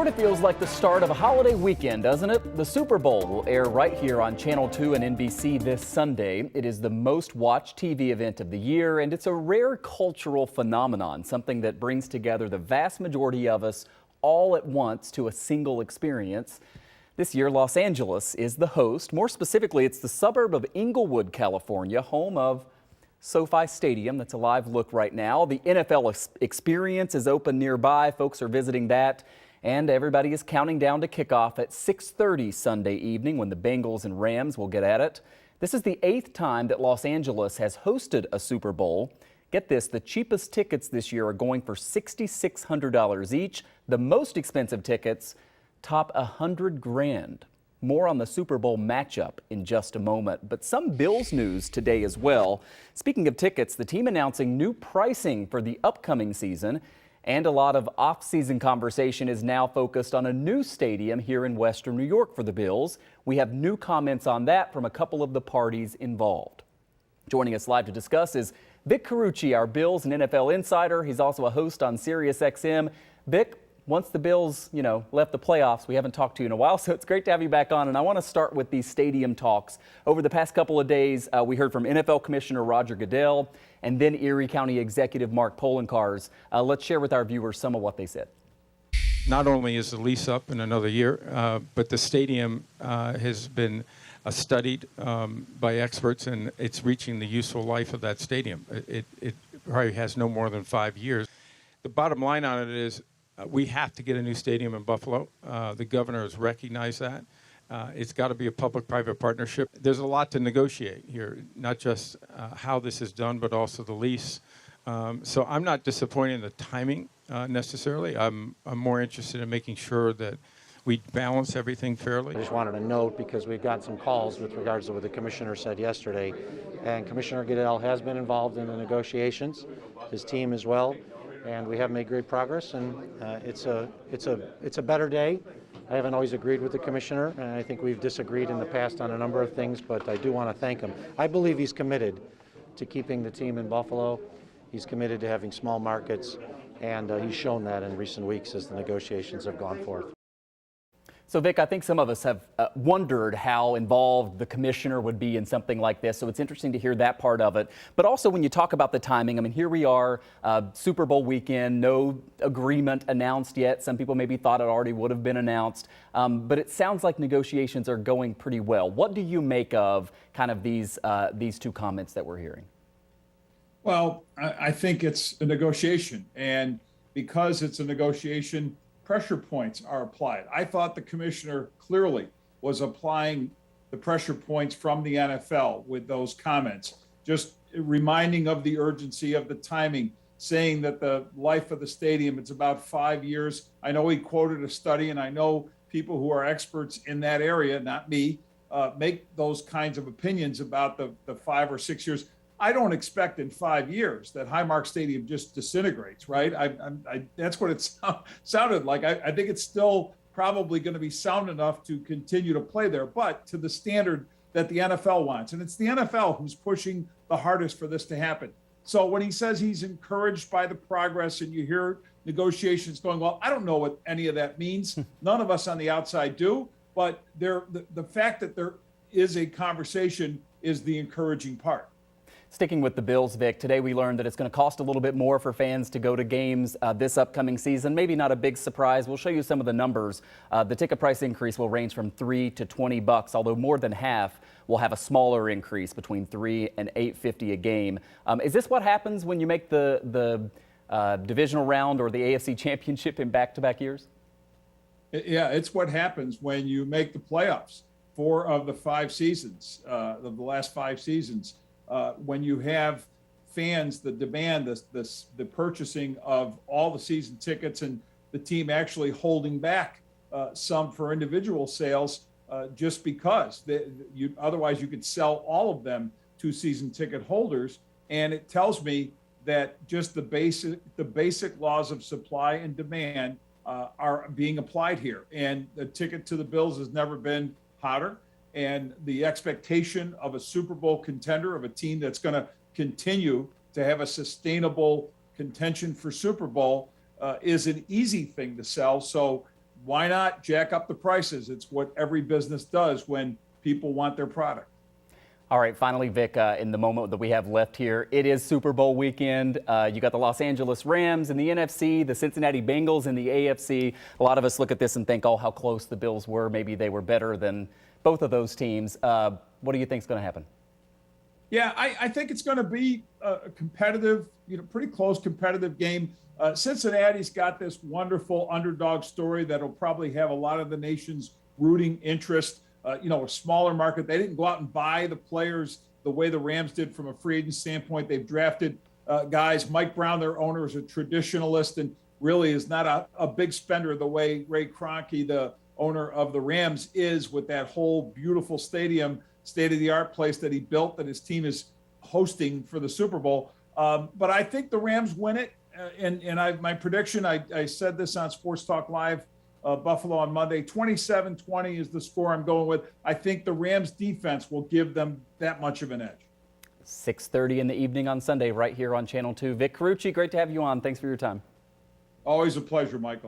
It feels like the start of a holiday weekend, doesn't it? The Super Bowl will air right here on Channel 2 and NBC this Sunday. It is the most watched TV event of the year, and it's a rare cultural phenomenon, something that brings together the vast majority of us all at once to a single experience. This year, Los Angeles is the host. More specifically, it's the suburb of Inglewood, California, home of SoFi Stadium. That's a live look right now. The NFL experience is open nearby. Folks are visiting that. And everybody is counting down to kickoff at 6:30 Sunday evening when the Bengals and Rams will get at it. This is the 8th time that Los Angeles has hosted a Super Bowl. Get this, the cheapest tickets this year are going for $6,600 each. The most expensive tickets top $100,000. More on the Super Bowl matchup in just a moment. But some Bills news today as well. Speaking of tickets, the team announcing new pricing for the upcoming season. And a lot of off-season conversation is now focused on a new stadium here in Western New York for the Bills. We have new comments on that from a couple of the parties involved. Joining us live to discuss is Vic Carucci, our Bills and NFL insider. He's also a host on SiriusXM. Vic, once the Bills, left the playoffs, we haven't talked to you in a while, so it's great to have you back on. And I want to start with these stadium talks. Over the past couple of days, we heard from NFL Commissioner Roger Goodell and then Erie County Executive Mark Poloncarz. Let's share with our viewers some of what they said. Not only is the lease up in another year, but the stadium has been studied by experts, and it's reaching the useful life of that stadium. It probably has no more than 5 years. The bottom line on it is we have to get a new stadium in Buffalo. The governor has recognized that. It's got to be a public-private partnership. There's a lot to negotiate here, not just how this is done, but also the lease. So I'm not disappointed in the timing necessarily. I'm more interested in making sure that we balance everything fairly. I just wanted to note, because we've got some calls with regards to what the commissioner said yesterday, and Commissioner Goodell has been involved in the negotiations, his team as well, and we have made great progress, and it's a better day. I haven't always agreed with the commissioner, and I think we've disagreed in the past on a number of things, but I do want to thank him. I believe he's committed to keeping the team in Buffalo. He's committed to having small markets, and he's shown that in recent weeks as the negotiations have gone forth. So, Vic, I think some of us have wondered how involved the commissioner would be in something like this. So it's interesting to hear that part of it. But also when you talk about the timing, I mean, here we are, Super Bowl weekend, no agreement announced yet. Some people maybe thought it already would have been announced. But it sounds like negotiations are going pretty well. What do you make of kind of these two comments that we're hearing? Well, I think it's a negotiation. And because it's a negotiation, pressure points are applied. I thought the commissioner clearly was applying the pressure points from the NFL with those comments, just reminding of the urgency of the timing, saying that the life of the stadium, it's about 5 years. I know he quoted a study, and I know people who are experts in that area, not me, make those kinds of opinions about the 5 or 6 years. I don't expect in 5 years that Highmark Stadium just disintegrates, right? That's what it sounded like. I think it's still probably going to be sound enough to continue to play there, but to the standard that the NFL wants. And it's the NFL who's pushing the hardest for this to happen. So when he says he's encouraged by the progress and you hear negotiations going well, I don't know what any of that means. None of us on the outside do, but the fact that there is a conversation is the encouraging part. Sticking with the Bills, Vic, today we learned that it's going to cost a little bit more for fans to go to games this upcoming season. Maybe not a big surprise. We'll show you some of the numbers. The ticket price increase will range from $3 to $20, although more than half will have a smaller increase between $3 and $8.50 a game. Is this what happens when you make the divisional round or the AFC Championship in back-to-back years? Yeah, it's what happens when you make the playoffs. 4 of the 5 seasons, of the last 5 seasons. When you have fans, the demand, the purchasing of all the season tickets, and the team actually holding back some for individual sales just because otherwise you could sell all of them to season ticket holders. And it tells me that just the basic laws of supply and demand are being applied here. And the ticket to the Bills has never been hotter. And the expectation of a Super Bowl contender, of a team that's going to continue to have a sustainable contention for Super Bowl, is an easy thing to sell. So why not jack up the prices? It's what every business does when people want their product. All right, finally, Vic, in the moment that we have left here, it is Super Bowl weekend. You got the Los Angeles Rams in the NFC, the Cincinnati Bengals in the AFC. A lot of us look at this and think, oh, how close the Bills were. Maybe they were better than both of those teams. What do you think is going to happen? Yeah, I think it's going to be a competitive, pretty close competitive game. Cincinnati's got this wonderful underdog story that'll probably have a lot of the nation's rooting interest. A smaller market. They didn't go out and buy the players the way the Rams did from a free agent standpoint. They've drafted guys. Mike Brown, their owner, is a traditionalist and really is not a big spender the way Ray Kroenke, the owner of the Rams, is, with that whole beautiful stadium, state-of-the-art place that he built that his team is hosting for the Super Bowl. But I think the Rams win it. My prediction, I said this on Sports Talk Live, Buffalo on Monday, 27-20 is the score I'm going with. I think the Rams defense will give them that much of an edge. 6:30 in the evening on Sunday right here on Channel 2. Vic Carucci, great to have you on. Thanks for your time. Always a pleasure, Michael.